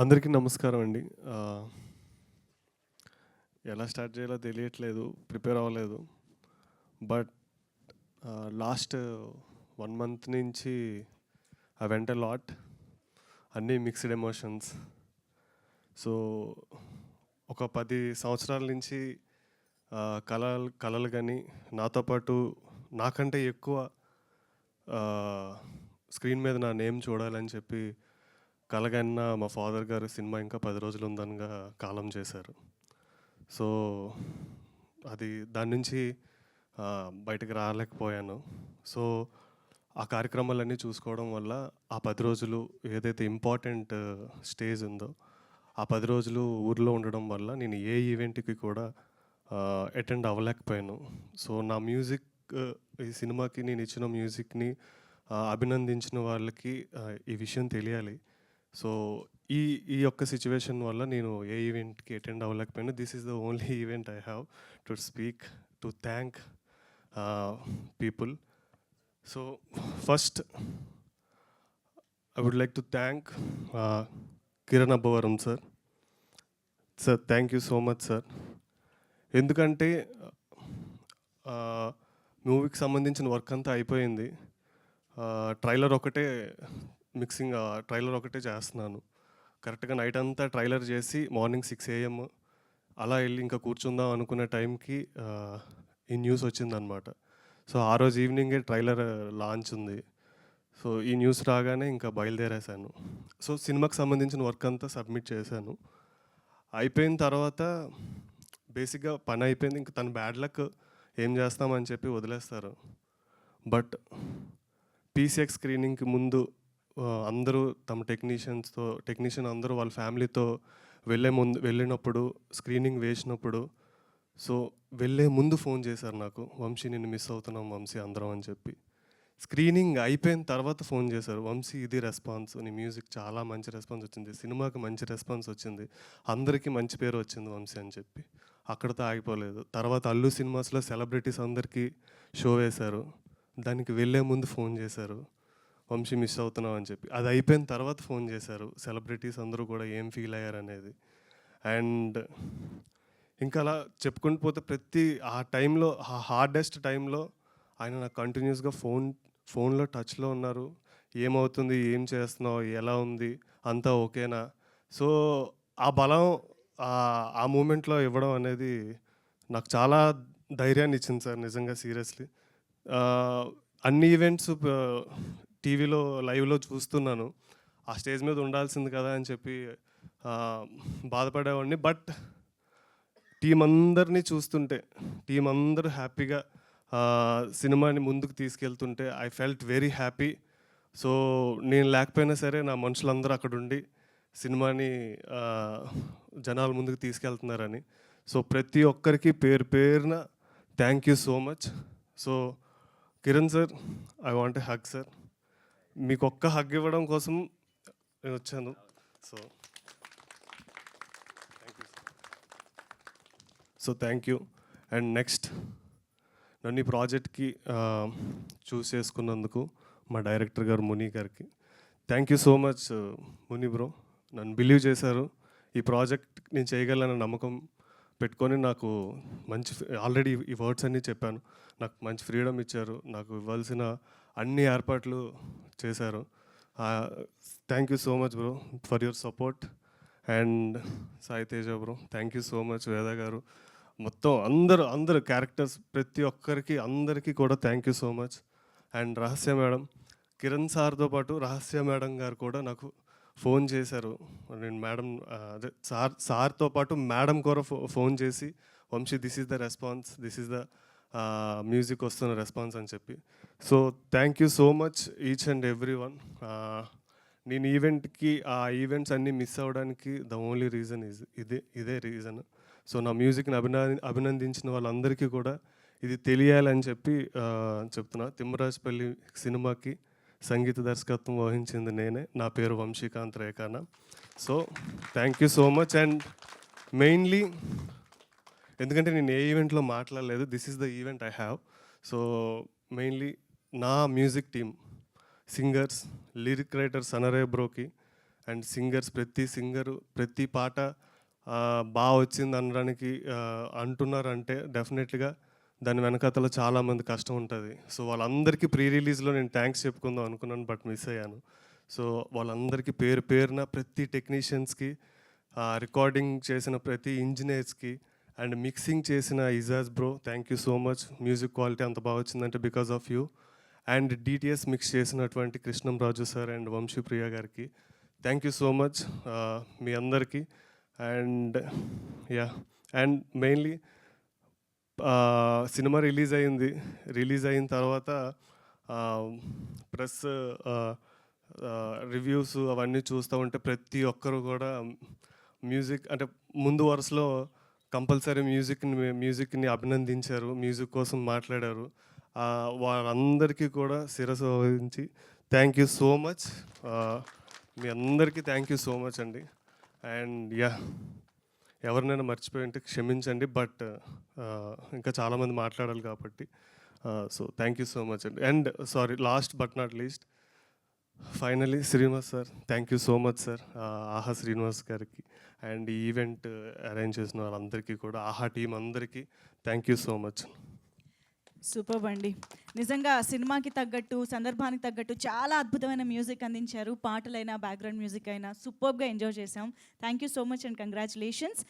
అందరికీ నమస్కారం అండి. ఎలా స్టార్ట్ చేయాలో తెలియట్లేదు. ప్రిపేర్ అవ్వలేదు. బట్ లాస్ట్ 1 మంత్ నుంచి ఐ వెంట్ ఎ లాట్. అన్నీ మిక్స్డ్ ఎమోషన్స్. సో ఒక 10 సంవత్సరాల నుంచి కలలు కానీ నాతో పాటు నాకంటే ఎక్కువ స్క్రీన్ మీద నా నేమ్ చూడాలని చెప్పి కలగన్న మా ఫాదర్ గారు సినిమా ఇంకా 10 రోజులు ఉందనగా కాలం చేశారు. సో దాని నుంచి బయటకు రాలేకపోయాను. సో ఆ కార్యక్రమాలన్నీ చూసుకోవడం వల్ల ఆ 10 రోజులు ఏదైతే ఇంపార్టెంట్ స్టేజ్ ఉందో ఆ 10 రోజులు ఊర్లో ఉండడం వల్ల నేను ఏ ఈవెంట్కి కూడా అటెండ్ అవ్వలేకపోయాను. సో నా మ్యూజిక్ ఈ సినిమాకి నేను ఇచ్చిన మ్యూజిక్ని అభినందించిన వాళ్ళకి ఈ విషయం తెలియాలి. సో ఈ ఈ యొక్క సిచ్యువేషన్ వల్ల నేను ఏ ఈవెంట్కి అటెండ్ అవ్వలేకపోయాను. This is the only event I have to speak to thank people. So first I would like to thank Kiran Abbavaram sir. Sir thank you so much sir. ఎందుకంటే మూవీకి సంబంధించిన వర్క్ అంతా అయిపోయింది. ట్రైలర్ ఒకటే మిక్సింగ్, ట్రైలర్ ఒకటే చేస్తున్నాను. కరెక్ట్గా నైట్ అంతా ట్రైలర్ చేసి మార్నింగ్ 6 AM అలా వెళ్ళి ఇంకా కూర్చుందాం అనుకునే టైంకి ఈ న్యూస్ వచ్చిందనమాట. సో ఆ రోజు ఈవినింగే ట్రైలర్ లాంచ్ ఉంది. సో ఈ న్యూస్ రాగానే ఇంకా బయలుదేరేశాను. సో సినిమాకి సంబంధించిన వర్క్ అంతా సబ్మిట్ చేశాను. అయిపోయిన తర్వాత బేసిక్గా పని అయిపోయింది. ఇంక తన బ్యాడ్ లక్ ఏం చేస్తామని చెప్పి వదిలేస్తారు. బట్ పీసీఎక్స్ స్క్రీనింగ్కి ముందు అందరూ తమ టెక్నీషియన్ అందరూ వాళ్ళ ఫ్యామిలీతో వెళ్ళినప్పుడు స్క్రీనింగ్ వేసినప్పుడు సో వెళ్ళే ముందు ఫోన్ చేశారు నాకు, వంశీ నిన్ను మిస్ అవుతున్నాం వంశీ అందరం అని చెప్పి. స్క్రీనింగ్ అయిపోయిన తర్వాత ఫోన్ చేశారు, వంశీ ఇది రెస్పాన్స్, నీ మ్యూజిక్ చాలా మంచి రెస్పాన్స్ వచ్చింది, సినిమాకి మంచి రెస్పాన్స్ వచ్చింది, అందరికీ మంచి పేరు వచ్చింది వంశీ అని చెప్పి. అక్కడితో ఆగిపోలేదు. తర్వాత అల్లు సినిమాస్లో సెలబ్రిటీస్ అందరికీ షో వేశారు. దానికి వెళ్ళే ముందు ఫోన్ చేశారు, వంశీ మిస్ అవుతున్నాం అని చెప్పి. అది అయిపోయిన తర్వాత ఫోన్ చేశారు సెలబ్రిటీస్ అందరూ కూడా ఏం ఫీల్ అయ్యారు అనేది. అండ్ ఇంకా అలా చెప్పుకుంటూ పోతే ప్రతి ఆ టైంలో, ఆ హార్డెస్ట్ టైంలో ఆయన నాకు కంటిన్యూస్గా ఫోన్లో టచ్లో ఉన్నారు. ఏమవుతుంది, ఏం చేస్తున్నావు, ఎలా ఉంది, అంతా ఓకేనా. సో ఆ బలం ఆ మూమెంట్లో ఇవ్వడం అనేది నాకు చాలా ధైర్యాన్ని ఇచ్చింది సార్, నిజంగా సీరియస్లీ. అన్ని ఈవెంట్స్ టీవీలో లైవ్లో చూస్తున్నాను. ఆ స్టేజ్ మీద ఉండాల్సింది కదా అని చెప్పి బాధపడేవాడిని. బట్ టీం అందరినీ చూస్తుంటే, టీం అందరూ హ్యాపీగా సినిమాని ముందుకు తీసుకెళ్తుంటే I felt very happy. So నేను లేకపోయినా సరే నా మనుషులందరూ అక్కడ ఉండి సినిమాని జనాల ముందుకు తీసుకెళ్తున్నారని. సో ప్రతి ఒక్కరికి పేరు పేరున thank you so much. So Kiran sir, I want a hug sir. మీకు ఒక్క హగ్ ఇవ్వడం కోసం నేను వచ్చాను. So thank you. And next, నన్ను ఈ ప్రాజెక్ట్కి చూస్ చేసుకున్నందుకు మా డైరెక్టర్ గారు ముని గారికి thank you so much. Muni bro, నన్ను బిలీవ్ చేశారు. ఈ ప్రాజెక్ట్ నేను చేయగలనన్న నమ్మకం పెట్టుకొని నాకు మంచి, ఆల్రెడీ ఈ వర్డ్స్ అన్నీ చెప్పాను, నాకు మంచి ఫ్రీడమ్ ఇచ్చారు, నాకు ఇవ్వాల్సిన అన్ని ఏర్పాట్లు చేశారు. Thank you so much bro for your support. And Sai Teja bro, thank you so much. వేద గారు, మొత్తం అందరు క్యారెక్టర్స్ ప్రతి ఒక్కరికి అందరికీ కూడా thank you so much. And రహస్య మేడం, కిరణ్ సార్తో పాటు రహస్య మేడం గారు కూడా నాకు ఫోన్ చేశారు. నేను మేడం అదే సార్తో పాటు మేడం కూడా ఫోన్ చేసి, Vamshi this is the response, this is the music వస్తున్న రెస్పాన్స్ అని చెప్పి. So thank you so much each and every one. నేను ఈవెంట్కి ఆ ఈవెంట్స్ అన్నీ మిస్ అవ్వడానికి ద ఓన్లీ రీజన్ ఇదే రీజన్. సో నా మ్యూజిక్ని అభినందించిన వాళ్ళందరికీ కూడా ఇది తెలియాలని చెప్పి చెప్తున్నా. తిమ్మరాజపల్లి సినిమాకి సంగీత దర్శకత్వం వహించింది నేనే. నా పేరు Vamsikanth Rekhana. So thank you so much. And mainly ఎందుకంటే నేను ఏ ఈవెంట్లో మాట్లాడలేదు, this is the event I have. So mainly నా music team, singers, lyric writer Sanare బ్రోకి అండ్ సింగర్స్, ప్రతి సింగరు ప్రతి పాట బా వచ్చింది అనడానికి అంటున్నారంటే డెఫినెట్‌గా దాని వెనకాతల చాలామంది కష్టం ఉంటది. సో, వాళ్ళందరికీ ప్రీ రిలీజ్‌లో నేను థాంక్స్ చెప్పుకుందాం అనుకున్నాను. బట్ మిస్ అయ్యాను. సో, వాళ్ళందరికీ పేరు పేరున ప్రతి టెక్నీషియన్స్‌కి, రికార్డింగ్ చేసిన ప్రతి ఇంజినీర్స్‌కి అండ్ మిక్సింగ్ చేసిన Ijaz bro, thank you so much. Music quality అంత బాగా వచ్చిందంటే because of you. And DTS mix చేసినటువంటి కృష్ణంరాజు సార్ అండ్ వంశీప్రియ గారికి థ్యాంక్ యూ సో మచ్ మీ అందరికీ. And yeah! And mainly cinema release అయింది. రిలీజ్ అయిన తర్వాత ప్రెస్ రివ్యూస్ అవన్నీ చూస్తూ ఉంటే ప్రతి ఒక్కరు కూడా మ్యూజిక్ అంటే ముందు వరుసలో కంపల్సరీ మ్యూజిక్‌ని అభినందించారు. మ్యూజిక్ కోసం మాట్లాడారు. వాళ్ళందరికీ కూడా శిరస్సు వహించి థ్యాంక్ యూ సో మచ్. మీ అందరికీ థ్యాంక్ యూ సో మచ్ అండి. And yeah! ఎవరినైనా మర్చిపోయి ఉంటే క్షమించండి. బట్ ఇంకా చాలామంది మాట్లాడాలి కాబట్టి so thank you so much అండి. And sorry, last but not least, finally Srinivas sir, thank you so much sir. ఆహా శ్రీనివాస్ గారికి అండ్ ఈ ఈవెంట్ అరేంజ్ చేసిన వాళ్ళందరికీ కూడా, ఆహా టీం అందరికీ thank you so much. Superb అండి. నిజంగా సినిమాకి తగ్గట్టు, సందర్భానికి తగ్గట్టు చాలా అద్భుతమైన మ్యూజిక్ అందించారు. పాటలైనా, బ్యాక్‌గ్రౌండ్ మ్యూజిక్ అయినా సూపర్బ్‌గా ఎంజాయ్ చేశాం. Thank you so much and congratulations.